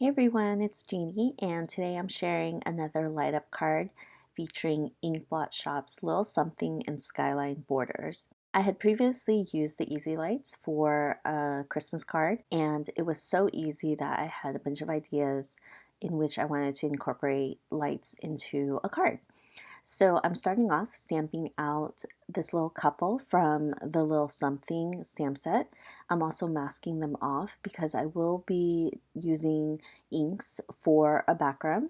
Hey everyone, it's Jeannie, and today I'm sharing another light up card featuring Ink Blot Shop's Little Something in Skyline borders. I had previously used the Easy Lights for a Christmas card, and it was so easy that I had a bunch of ideas in which I wanted to incorporate lights into a card. So I'm starting off stamping out this little couple from the Little Something stamp set. I'm also masking them off because I will be using inks for a background.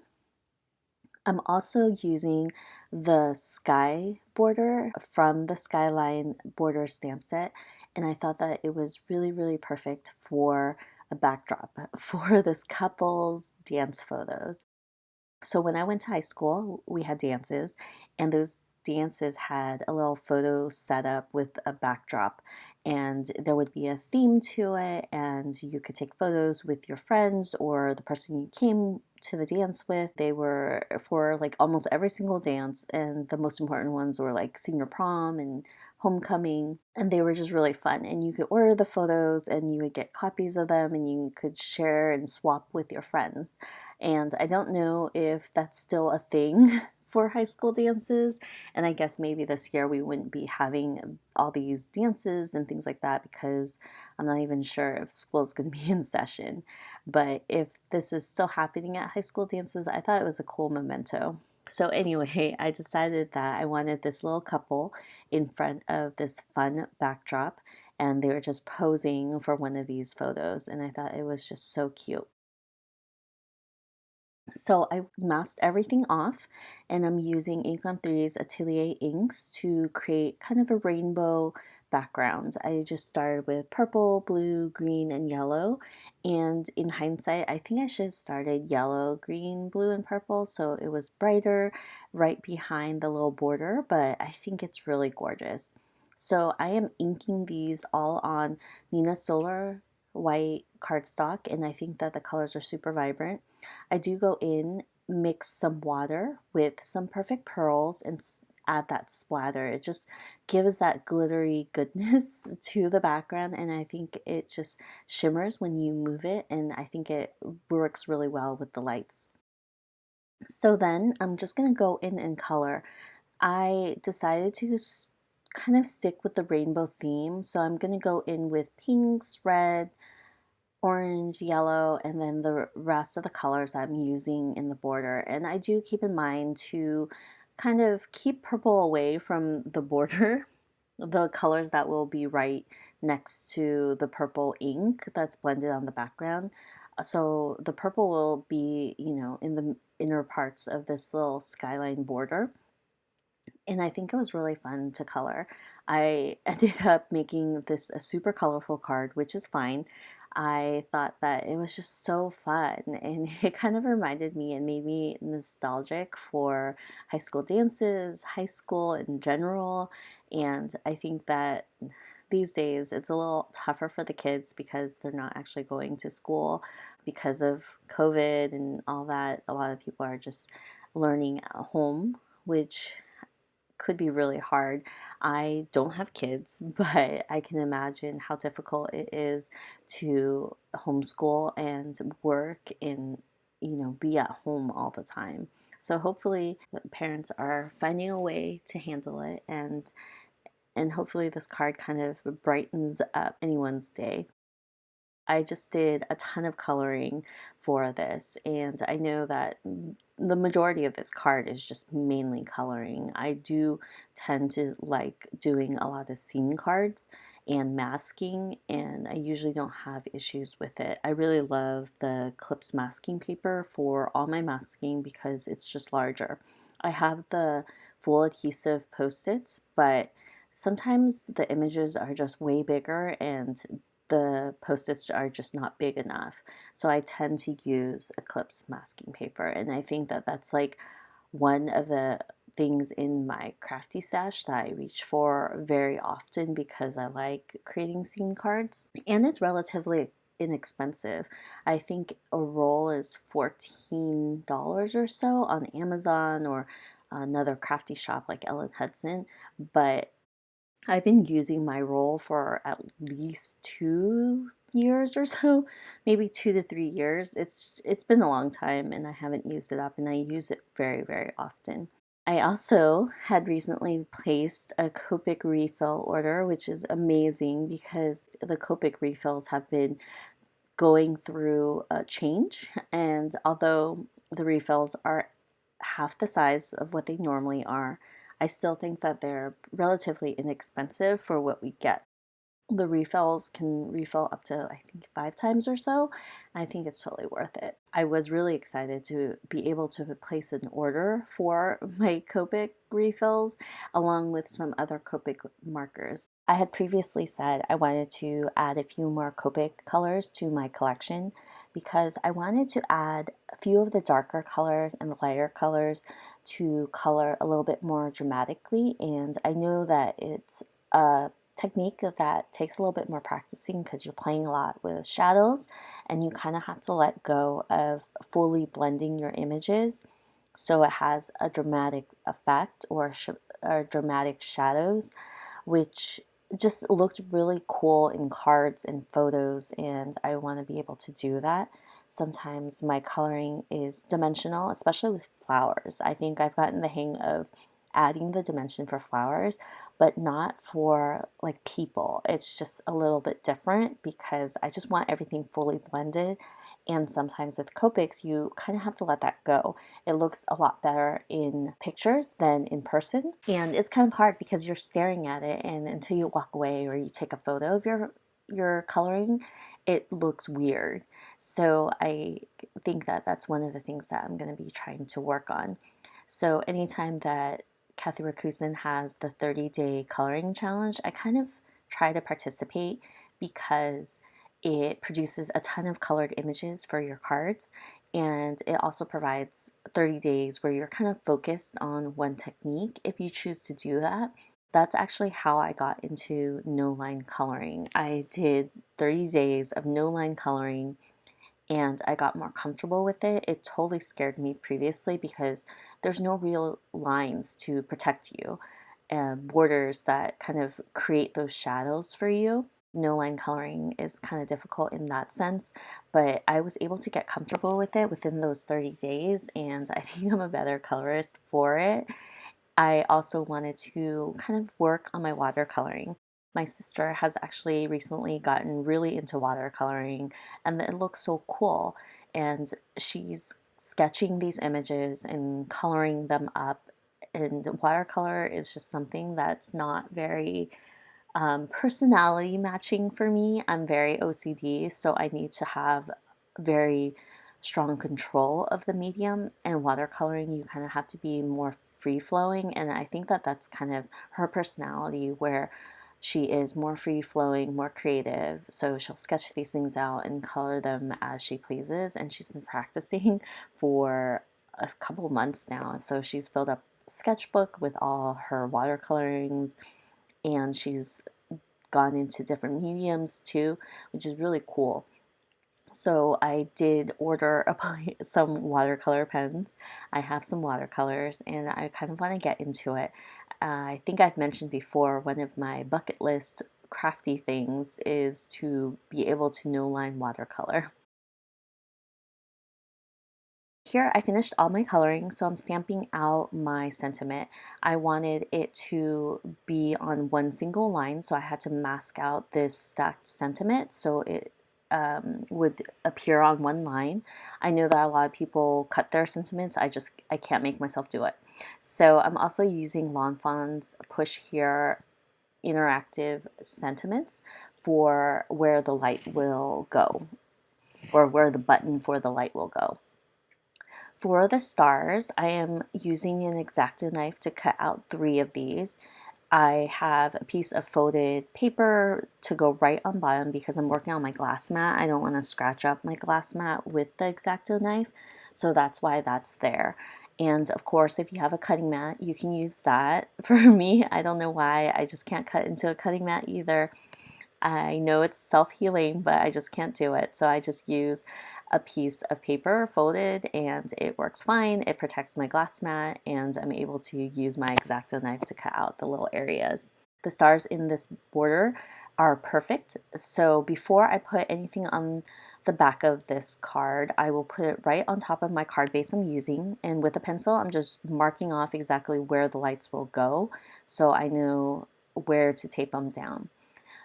I'm also using the sky border from the Skyline border stamp set, and I thought that it was really perfect for a backdrop for this couple's dance photos. So when I went to high school, we had dances, and those dances had a little photo set up with a backdrop, and there would be a theme to it, and you could take photos with your friends or the person you came to the dance with. They were for like almost every single dance, and the most important ones were like senior prom and homecoming, and they were just really fun. And you could order the photos, and you would get copies of them, and you could share and swap with your friends. And I don't know if that's still a thing for high school dances. And I guess maybe this year we wouldn't be having all these dances and things like that because I'm not even sure if school's going to be in session. But if this is still happening at high school dances, I thought it was a cool memento. So anyway, I decided that I wanted this little couple in front of this fun backdrop, and they were just posing for one of these photos, and I thought it was just so cute. So I masked everything off, and I'm using Ink on 3's Atelier inks to create kind of a rainbow background. I just started with purple, blue, green, and yellow. And in hindsight, I think I should have started yellow, green, blue, and purple so it was brighter right behind the little border, but I think it's really gorgeous. So I am inking these all on Nina Solar white cardstock, and I think that the colors are super vibrant. I do go in, mix some water with some perfect pearls, and add that splatter. It just gives that glittery goodness to the background, and I think it just shimmers when you move it, and I think it works really well with the lights. So then I'm just going to go in and color. I decided to kind of stick with the rainbow theme, so I'm going to go in with pinks, red, orange, yellow, and then the rest of the colors I'm using in the border. And I do keep in mind to kind of keep purple away from the border, the colors that will be right next to the purple ink that's blended on the background. So the purple will be, in the inner parts of this little skyline border. And I think it was really fun to color. I ended up making this a super colorful card, which is fine. I thought that it was just so fun, and it kind of reminded me and made me nostalgic for high school dances, high school in general. And I think that these days it's a little tougher for the kids because they're not actually going to school because of COVID and all that. A lot of people are just learning at home, which could be really hard. I don't have kids, but I can imagine how difficult it is to homeschool and work and, be at home all the time. So hopefully parents are finding a way to handle it, and hopefully this card kind of brightens up anyone's day. I just did a ton of coloring for this, and I know that the majority of this card is just mainly coloring. I do tend to like doing a lot of scene cards and masking, and I usually don't have issues with it. I really love the Eclipse masking paper for all my masking because it's just larger. I have the full adhesive post-its, but sometimes the images are just way bigger and the post-its are just not big enough. So I tend to use Eclipse masking paper, and I think that that's like one of the things in my crafty stash that I reach for very often because I like creating scene cards, and it's relatively inexpensive. I think a roll is $14 or so on Amazon or another crafty shop like Ellen Hudson, but I've been using my roll for at least years or so, maybe 2 to 3 years. It's been a long time and I haven't used it up, and I use it very, very often. I also had recently placed a Copic refill order, which is amazing because the Copic refills have been going through a change, and although the refills are half the size of what they normally are, I still think that they're relatively inexpensive for what we get. The refills can refill up to, I think, 5 times or so. I think it's totally worth it. I was really excited to be able to place an order for my Copic refills along with some other Copic markers. I had previously said I wanted to add a few more Copic colors to my collection because I wanted to add a few of the darker colors and the lighter colors to color a little bit more dramatically, and I know that it's a technique that takes a little bit more practicing because you're playing a lot with shadows and you kind of have to let go of fully blending your images so it has a dramatic effect or dramatic shadows, which just looked really cool in cards and photos, and I want to be able to do that. Sometimes my coloring is dimensional, especially with flowers. I think I've gotten the hang of adding the dimension for flowers, but not for like people. It's just a little bit different because I just want everything fully blended. And sometimes with Copics, you kind of have to let that go. It looks a lot better in pictures than in person. And it's kind of hard because you're staring at it, and until you walk away or you take a photo of your coloring, it looks weird. So I think that that's one of the things that I'm going to be trying to work on. So anytime that Kathy Rakusin has the 30-day coloring challenge, I kind of try to participate because it produces a ton of colored images for your cards, and it also provides 30 days where you're kind of focused on one technique if you choose to do that. That's actually how I got into no line coloring. I did 30 days of no line coloring and I got more comfortable with it. It totally scared me previously because there's no real lines to protect you, borders that kind of create those shadows for you. No line coloring is kind of difficult in that sense, but I was able to get comfortable with it within those 30 days, and I think I'm a better colorist for it. I also wanted to kind of work on my watercoloring. My sister has actually recently gotten really into watercoloring, and it looks so cool. And she's sketching these images and coloring them up. And watercolor is just something that's not very personality matching for me. I'm very OCD, so I need to have very strong control of the medium. And watercoloring, you kind of have to be more free flowing, and I think that that's kind of her personality, where she is more free flowing, more creative. So she'll sketch these things out and color them as she pleases, and she's been practicing for a couple months now. So she's filled up a sketchbook with all her watercolorings, and she's gone into different mediums too, which is really cool. So I did order some watercolor pens. I have some watercolors and I kind of want to get into it. I think I've mentioned before, one of my bucket list crafty things is to be able to no line watercolor. Here I finished all my coloring, so I'm stamping out my sentiment. I wanted it to be on one single line, so I had to mask out this stacked sentiment so it would appear on one line. I know that a lot of people cut their sentiments. I can't make myself do it. So I'm also using Lawn Fawn's Push Here interactive sentiments for where the light will go, or where the button for the light will go. For the stars, I am using an X-Acto knife to cut out 3 of these. I have a piece of folded paper to go right on bottom because I'm working on my glass mat. I don't want to scratch up my glass mat with the X-Acto knife, so that's why that's there. And of course, if you have a cutting mat, you can use that. For me, I don't know why, I just can't cut into a cutting mat either. I know it's self-healing, but I just can't do it. So I just use a piece of paper folded and it works fine. It protects my glass mat and I'm able to use my X-Acto knife to cut out the little areas. The stars in this border are perfect. So before I put anything on the back of this card, I will put it right on top of my card base I'm using, and with a pencil I'm just marking off exactly where the lights will go so I know where to tape them down.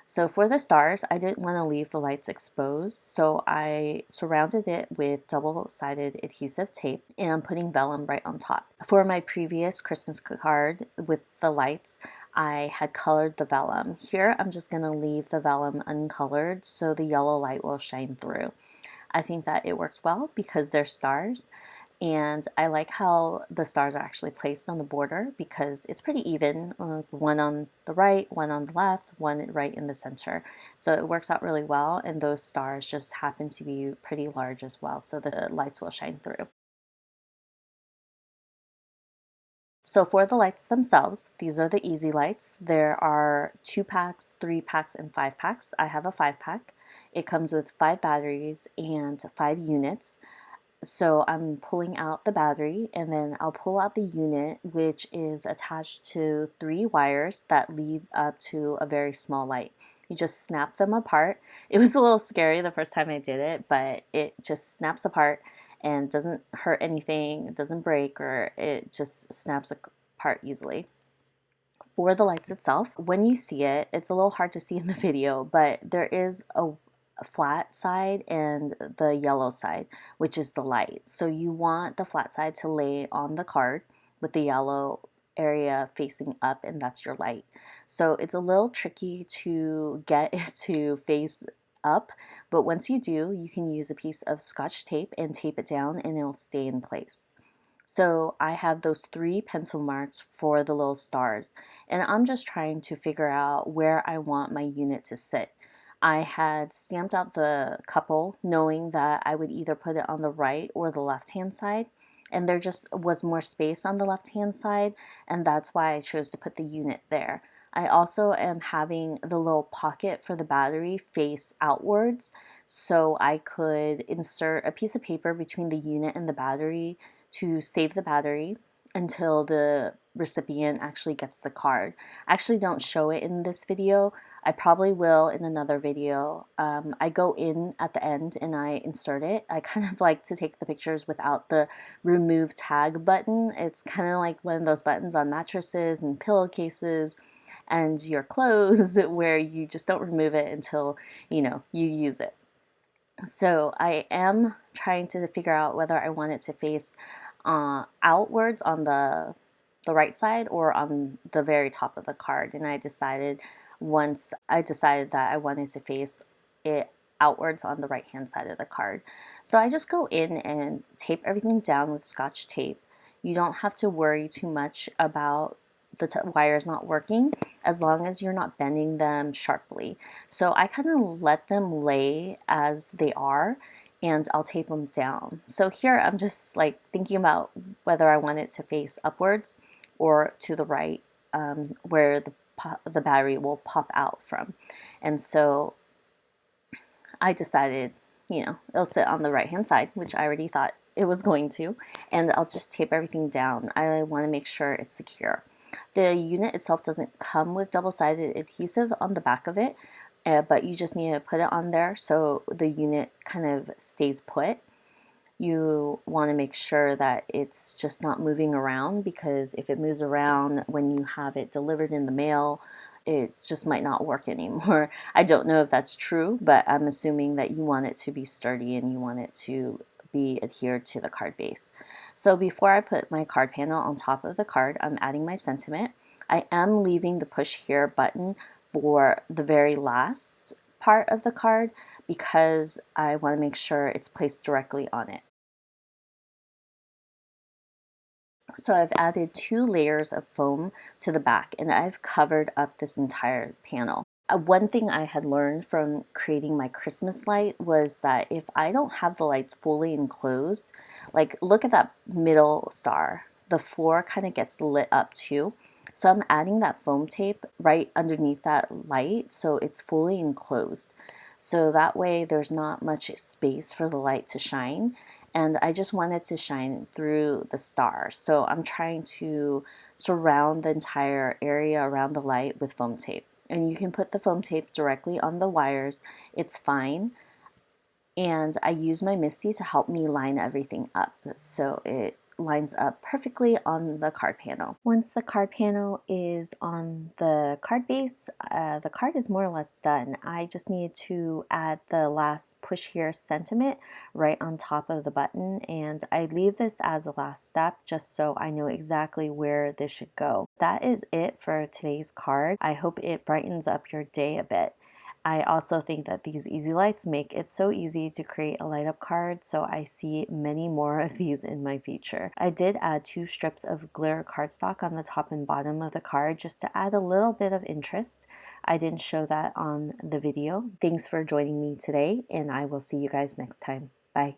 So for the stars, I didn't want to leave the lights exposed, so I surrounded it with double-sided adhesive tape, and I'm putting vellum right on top. For my previous Christmas card with the lights, I had colored the vellum. Here, I'm just going to leave the vellum uncolored so the yellow light will shine through. I think that it works well because they're stars, and I like how the stars are actually placed on the border because it's pretty even, one on the right, one on the left, one right in the center. So it works out really well, and those stars just happen to be pretty large as well, so the lights will shine through. So for the lights themselves, these are the easy lights. There are 2 packs, 3 packs, and 5 packs. I have a 5-pack. It comes with 5 batteries and 5 units. So I'm pulling out the battery, and then I'll pull out the unit, which is attached to 3 wires that lead up to a very small light. You just snap them apart. It was a little scary the first time I did it, but it just snaps apart and doesn't hurt anything, it doesn't break, or it just snaps apart easily. For the lights itself, when you see it, it's a little hard to see in the video, but there is a flat side and the yellow side, which is the light. So you want the flat side to lay on the card with the yellow area facing up, and that's your light. So it's a little tricky to get it to face up, but once you do, you can use a piece of Scotch tape and tape it down and it'll stay in place. So I have those 3 pencil marks for the little stars, and I'm just trying to figure out where I want my unit to sit. I had stamped out the couple knowing that I would either put it on the right or the left hand side, and there just was more space on the left hand side, and that's why I chose to put the unit there. I also am having the little pocket for the battery face outwards, so I could insert a piece of paper between the unit and the battery to save the battery until the recipient actually gets the card. I actually don't show it in this video. I probably will in another video. I go in at the end and I insert it. I kind of like to take the pictures without the remove tag button. It's kind of like one of those buttons on mattresses and pillowcases and your clothes where you just don't remove it until you use it. So I am trying to figure out whether I want it to face outwards on the right side or on the very top of the card, and I decided once I decided that I wanted to face it outwards on the right hand side of the card. So I just go in and tape everything down with Scotch tape. You don't have to worry too much about the wires not working as long as you're not bending them sharply. So I kind of let them lay as they are, and I'll tape them down. So here I'm just like thinking about whether I want it to face upwards or to the right, where the battery will pop out from. And so I decided, it'll sit on the right hand side, which I already thought it was going to, and I'll just tape everything down. I want to make sure it's secure. The unit itself doesn't come with double-sided adhesive on the back of it, but you just need to put it on there so the unit kind of stays put. You want to make sure that it's just not moving around, because if it moves around when you have it delivered in the mail, it just might not work anymore. I don't know if that's true, but I'm assuming that you want it to be sturdy and you want it to be adhered to the card base. So before I put my card panel on top of the card, I'm adding my sentiment. I am leaving the push here button for the very last part of the card because I want to make sure it's placed directly on it. So I've added 2 layers of foam to the back, and I've covered up this entire panel. One thing I had learned from creating my Christmas light was that if I don't have the lights fully enclosed, like look at that middle star, the floor kind of gets lit up too. So I'm adding that foam tape right underneath that light so it's fully enclosed. So that way there's not much space for the light to shine, and I just wanted to shine through the star. So I'm trying to surround the entire area around the light with foam tape. and you can put the foam tape directly on the wires. It's fine. And I use my MISTI to help me line everything up so it lines up perfectly on the card panel. Once the card panel is on the card base, the card is more or less done. I just need to add the last push here sentiment right on top of the button, and I leave this as a last step just so I know exactly where this should go. That is it for today's card. I hope it brightens up your day a bit. I also think that these easy lights make it so easy to create a light up card, so I see many more of these in my future. I did add 2 strips of glitter cardstock on the top and bottom of the card just to add a little bit of interest. I didn't show that on the video. Thanks for joining me today, and I will see you guys next time. Bye.